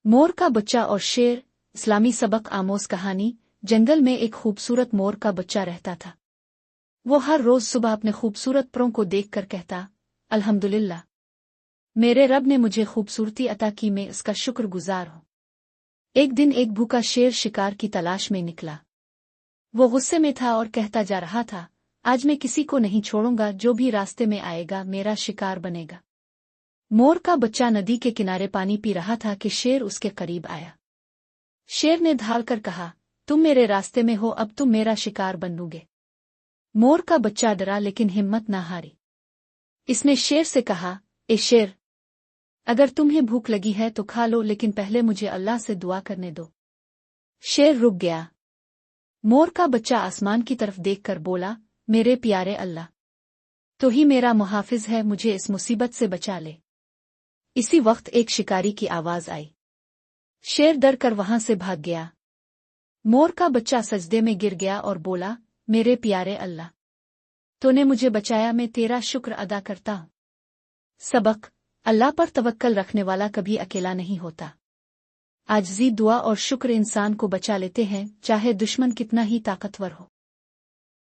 मोर का बच्चा और शेर। इस्लामी सबक आमोज कहानी। जंगल में एक खूबसूरत मोर का बच्चा रहता था। वो हर रोज सुबह अपने खूबसूरत परों को देखकर कहता, अल्हम्दुलिल्लाह, मेरे रब ने मुझे खूबसूरती अता की, मैं इसका शुक्रगुजार हूँ। एक दिन एक भूखा शेर शिकार की तलाश में निकला। वो गुस्से में था और कहता जा रहा था, आज मैं किसी को नहीं छोड़ूंगा, जो भी रास्ते में आएगा मेरा शिकार बनेगा। मोर का बच्चा नदी के किनारे पानी पी रहा था कि शेर उसके करीब आया। शेर ने ढाल कर कहा, तुम मेरे रास्ते में हो, अब तुम मेरा शिकार बनोगे। मोर का बच्चा डरा लेकिन हिम्मत न हारी। इसने शेर से कहा, ए शेर, अगर तुम्हें भूख लगी है तो खा लो, लेकिन पहले मुझे अल्लाह से दुआ करने दो। शेर रुक गया। मोर का बच्चा आसमान की तरफ देखकर बोला, मेरे प्यारे अल्लाह, तो ही मेरा मुहाफिज है, मुझे इस मुसीबत से बचा ले। इसी वक्त एक शिकारी की आवाज आई। शेर डर कर वहां से भाग गया। मोर का बच्चा सजदे में गिर गया और बोला, मेरे प्यारे अल्लाह, तूने मुझे बचाया, मैं तेरा शुक्र अदा करता हूँ। सबक: अल्लाह पर तवक्कल रखने वाला कभी अकेला नहीं होता। आजिज़ी, दुआ और शुक्र इंसान को बचा लेते हैं, चाहे दुश्मन कितना ही ताकतवर हो।